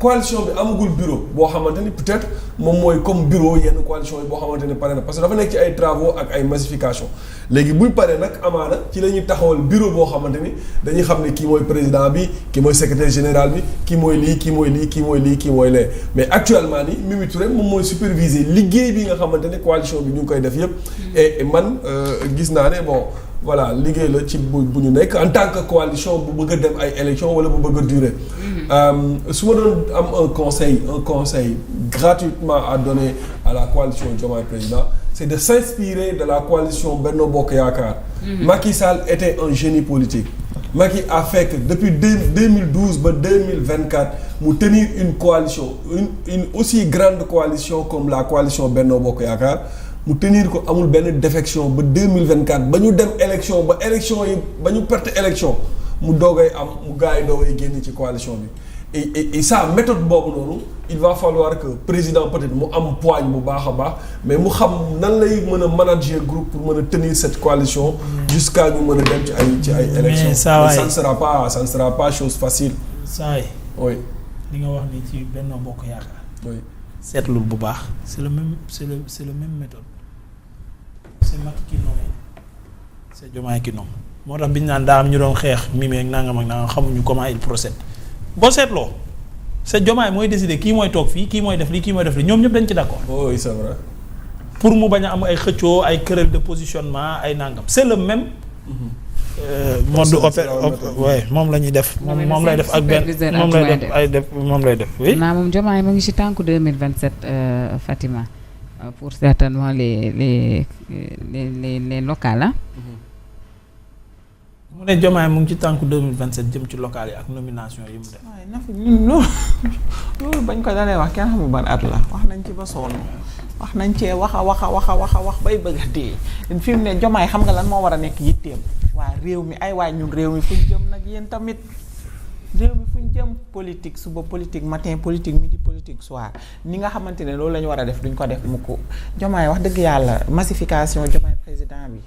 coalition bi amagul bureau boo xamante ni peut-être moom mooy comme bureau yenn coalition yi boo xamante ni pare na parce que dafa nekk ci ay travaux ak ay massification léegi buñ paree nag amaana ci la ñuy taxawal bureau boo xamante ni dañuy xam ne kii mooy président bi kii mooy secrétaire général bi kii mooy lii kii mooy lii kii mooy lii kii mooy lee mais actuellement ni Mimi Touré moom mooy superviser liggéey bi nga xamante ne coalition bi ñu ngi koy def yëpp et man gis naa ne bon voilà liggéey la ci bu ñu nekk en tant que coalition bu bëgg a dem ay élections wala bu bëgg a durer su ma doon am un conseil gratuitement à donner à la coalition Diomaye Président c'est de s'inspirer de la coalition Benno Bokk Yaakaar. Macky Sall était un génie politique. Macky a fait que depuis 2012 ba 2024 mu tenir une coalition une aussi grande coalition comme la coalition Benno Bokk Yaakaar mu tenir ko amul benn défection ba 2024 ba ñu dem élection ba élection yi ba ñu perte élection mu doogay am mu gars yi doogay génn ci coalition bi et ça méthode boobu noonu il va falloir que président peut-être mu am poigne bu baax a baax mais mu xam nan lay mën a manager groupe pour mën a tenir cette coalition jusqu'à ñu mën a dem ci ay élections mais ça ne sera pas chose facile. saa yi. oui. li nga wax ni ci Benno Bokk Yaakaar. oui. seetlu bu baax. c'est le même méthode. c'est Macky qui nomme c'est Diomaye qui nomme moo tax bi ñu naan daa am ñu doon xeex Mimi ak nangam xamuñu comment il procède boo seetloo c'est Diomaye mooy décider kii mooy toog fii kii mooy def lii kii mooy def lii ñoom ñëpp dañ ci d'accord. oui c'est vrai. pour mu bañ a am ay xëccoo ay querelle de positionnement ay nangam c'est le même. mode moom la ñuy def. moom lay def ak benn moom lay def oui. naa moom Diomaye mu ngi ci tànku 2027 Fatima pour certainement les locales ah. mu ne Diomaye mu ngi ci tànku 2027 jëm ci local yi ak nomination yi mu def. waaye na fi ñun loolu bañ ko dalee wax kenn xamul ban at la wax nañ ci ba sonn wax nañ cee wax bay bëgg a dee fi mu ne Diomaye xam nga lan moo war a nekk yitteem waa réew mi ay waay ñun réew mi fuñ jëm nag yéen tamit réew mi fuñ jëm politique suba politique matin politique midi politique soir ni nga xamante ne loolu la ñu war a def duñ ko def mu ko Diomaye wax dëgg yàlla massification Diomaye président bi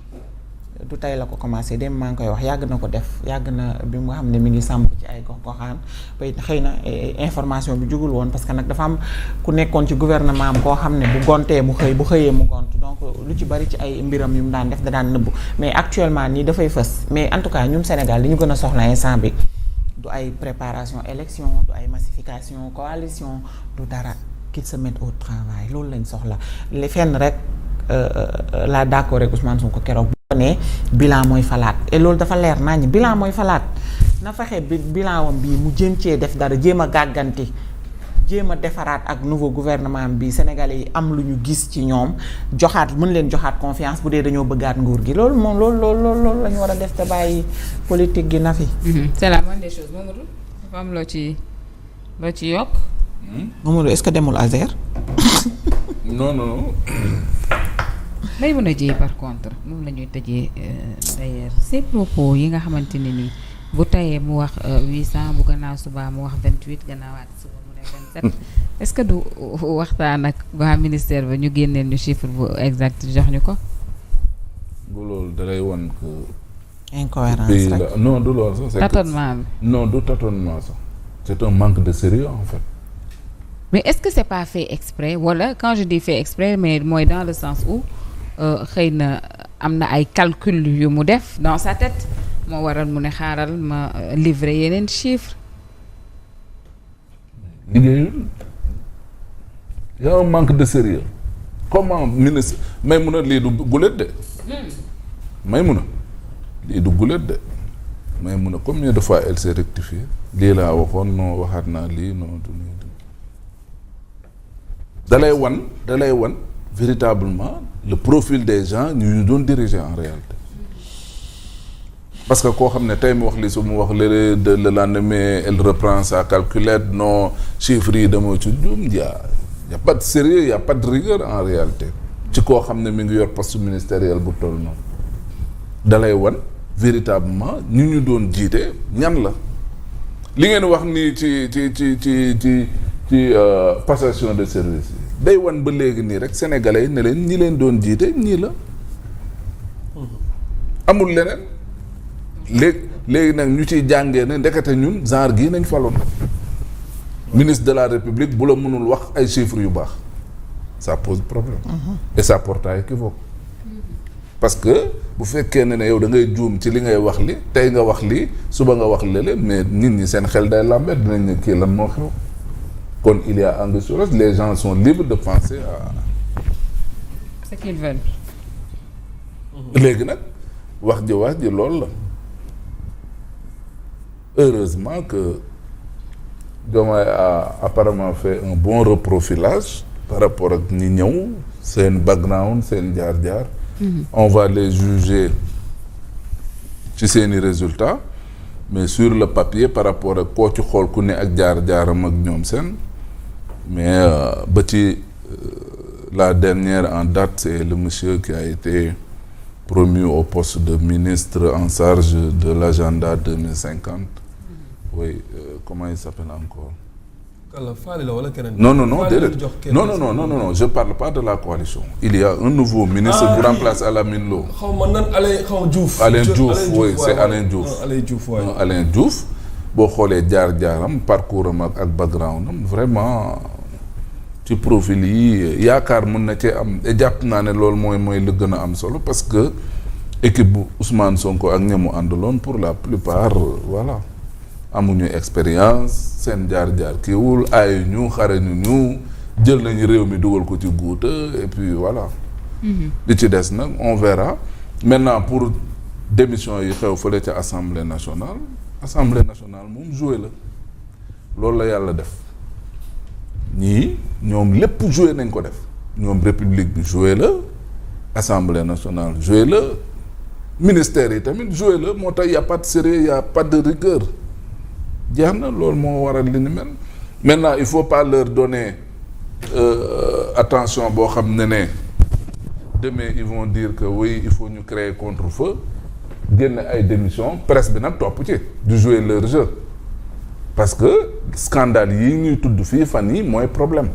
du tey la ko commencé dem maa ngi koy wax yàgg na ko def yàgg na bi mu xam ne mi ngi sàmp ci ay gox-goxaan bay xëy na information bi jugul woon parce que nag dafa am ku nekkoon ci gouvernement am koo xam ne bu gontee mu xëy bu xëyee mu gont donc lu ci bari ci ay mbiram yu mu daan def da daan nëbbu mais actuellement nii dafay fës mais en tout cas ñun Sénégal li ñu gën a soxla instant bi du ay préparation élection du ay massification coalition du dara qu'ils se mettent au travail loolu lañ soxla li fenn rek la d'accord rek Ousmane Sonko keroog ne bilan mooy falaat et loolu dafa leer naa ñi bilan mooy falaat na fexe bilan wam bii mu jéem cee def dara jéem a gàgganti jéem a defaraat ak nouveau gouvernement bi Sénégalais yi am lu ñu gis ci ñoom joxaat mën leen joxaat confiance bu dee dañoo bëggaat nguur gi loolu moom loolu la ñu war a def te bàyyi politique gi na fi. c'est la moindre des choses Mamadou dafa am loo ci yokk. Mamadou est-ce que demul Azer. non. day mën a jiyee par contre moom la ñuy tëjee d'ailleurs ces propos yi nga xamante ne nii bu tayee mu wax 800 bu gannaaw subaa mu wax 28 gannaawaat suba mu ne 27 est-ce que du waxtaan ak waa ministère ba ñu génneel ñu chiffre bu exact jox ñu ko. bu loolu dalay wan que. incohérence rek non du loolu sax. tâtonnement bi. non du tâtonnement sax. c'est un manque de sérieux en fait. mais est-ce que c'est pas fait exprès wala quand je dis fait exprès mais mooy dans le sens où. xëy na am na ay calcul yu mu def dans sa tête moo waral mu ne xaaral ma livrer yeneen chiffres. liggéeyul y a un manque de sérieux comment ministre Maïmouna lii du gulet de. Maïmouna lii du gulet de Maïmouna combien de fois elle s'est rectifiée lii laa waxoon non waxaat naa lii non du nii dalay wan véritablement le profil des gens ñu doon diriger en réalité parce que koo xam ne tey mu wax li su mu wax le lendemain elle reprend sa calculette non chiffres yi dama ci juum y a pas de sérieux y a pas de rigueur en réalité ci koo xam ne mi ngi yor poste ministériel bu toll noonu dalay wan véritablement ñu doon jiite ñan la li ngeen wax nii ci passation de service yi day wan ba léegi nii rek sénégalais yi ne leen ñi leen doon jiite ñii la amul leneen léegi nag ñu ciy jàngee ne ndekete ñun genre gii nañ faloon ministre de la République bu la mënul wax ay chiffres yu baax ça pose problème. Et ça porte à équivoque. parce que bu fekkee ne yow da ngay juum ci li ngay wax li tey nga wax lii suba nga wax lële mais nit ñi seen xel day làmbe dinañ ne kii lan moo xew kon il y a anguille sous roche, les gens sont libres de penser à ce qu'ils veulent. léegi nag wax ji loolu la heureusement que Diomaye a apparemment fait un bon reprofilage par rapport ak ñi ñëw seen background seen jaar-jaar. On va les juger ci seeni résultats mais sur le papier par rapport ak koo ci xool ku ne ak jaar-jaaram ak ñoom seen mais ba ci la dernière en date c'est le monsieur qui a été promu au poste de ministre en charge de l'agenda 2050. Oui, comment il s'appelle encore? Kalla Fally la wala keneen. Non, Fally déedéet. lañ jox kenn. Non, je parle pas de la coalition. Il y a un nouveau ministre qui remplace Alamine Lo. xaw ma nan xaw Diouf. Alain Diouf, oui, c'est ouais. Alain Diouf. Non, Alain Diouf, ouais. Alain Diouf boo xoolee jaar-jaaram parcours am ak background am vraiment ci profil yi yaakaar mën na cee am et jàpp naa ne loolu mooy lu gën a am solo parce que équipe bu Ousmane Sonko ak ñamu àndaloon pour la plupart voilà amuñu expérience seen jaar-jaar kiiwul ay ñu xarañu ñu jël nañu réew mi dugal ko ci guuta et puis voilà. li ci des nag on verra maintenant pour démission yi xew fële ca assemblée nationale moom joué la loolu la yàlla def ñii ñoom lépp joué nañ ko def ñoom république bi joué la assemblée nationale joué la ministère yi tamit joué la moo tax y a pas de sérieux y a pas de rigueur jeex na loolu moo waral li ni mel maintenant il faut pas leur donner attention boo xam ne demain ils vont dire que oui il faut ñu créer contre-feu génn ay démission presse bi nag topp ci du jouer leur jeu parce que scandale yi ñuy tudd fii fan yi mooy problème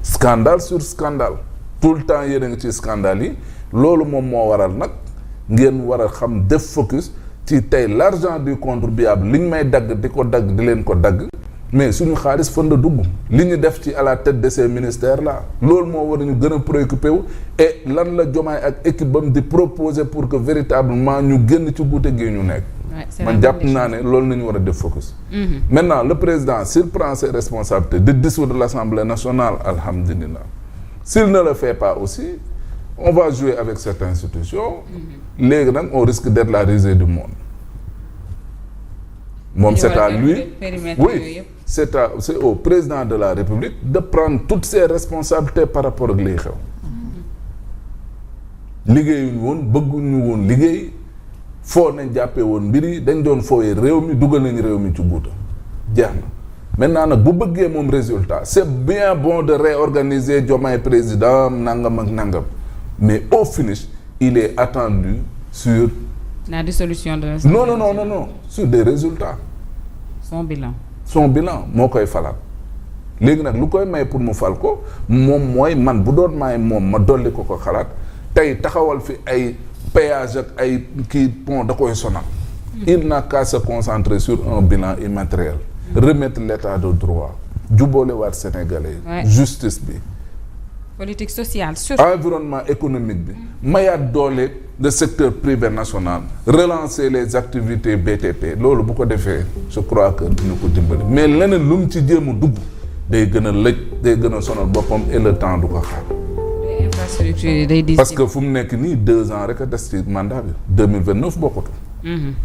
scandale sur scandale tout le temps yéen a ngi ci scandale yi loolu moom moo waral nag ngeen war a xam def focus ci tey l'argent du contribuable li ñu may dagg di ko dagg di leen ko dagg mais suñu xaalis fan la dugg li ñu def ci à la tête de ces ministères là loolu moo war ñu gën a préoccupé wu et lan la Diomaye ak équipe bam di proposer pour que véritablement ñu génn ci guute gi ñu nekk man jàpp naa ne loolu nañu war a def focus maintenant le président s'il prend ses responsabilités de dissoudre l'Assemblée nationale alhamdulillah s'il ne le fait pas aussi on va jouer avec cette institution léegi nag on risque d'être la risée du monde moom c'est à lui oui c'est au président de la République de prendre toutes ses responsabilités par rapport ak liy xew liggéeyuñu woon bëgguñu woon liggéey foo nañ jàppee woon mbir yi dañ doon fooyee réew mi dugal nañ réew mi ci guuta jeex na maintenant nag bu bëggee moom résultat c'est bien bon de réorganiser Diomaye président nangam ak nangam mais au finish il est attendu sur la dissolution de l'Assemblée. Non, sur des résultats. Son bilan moo koy falaat léegi nag lu koy may pour mu fal ko moom mooy man bu doon maay moom ma dolli ko xalaat tey taxawal fi ay péage ak ay kii pont da koy sonal. Il n'a qu'à se concentrer sur un bilan immatériel. Remettre l'état de droit jubboole waat sénégalais justice bi. politique sociale surtout. Environnement économique bi mayaat doole le secteur privé national relancer les activités BTP loolu bu ko defee je crois que dina ko dimbali mais leneen lu mu ci jéem a dugg day gën a lëj day gën a sonal boppam et le temps du ko xaar. infrastructure yi day diis. parce que fu mu nekk nii 2 ans rek a des ci mandat bi 2029 bokkatu.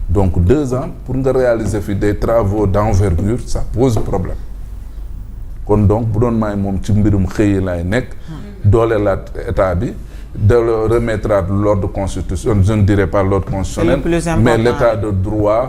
donc 2 ans pour nga réaliser fi des travaux d'envergure ça pose problème. kon donc bu doon maay moom ci mbirum xëy laay nekk doole la état bi de le remettre à l'ordre constitutionnel je ne dirais pas l'ordre constitutionnel mais l'état de droit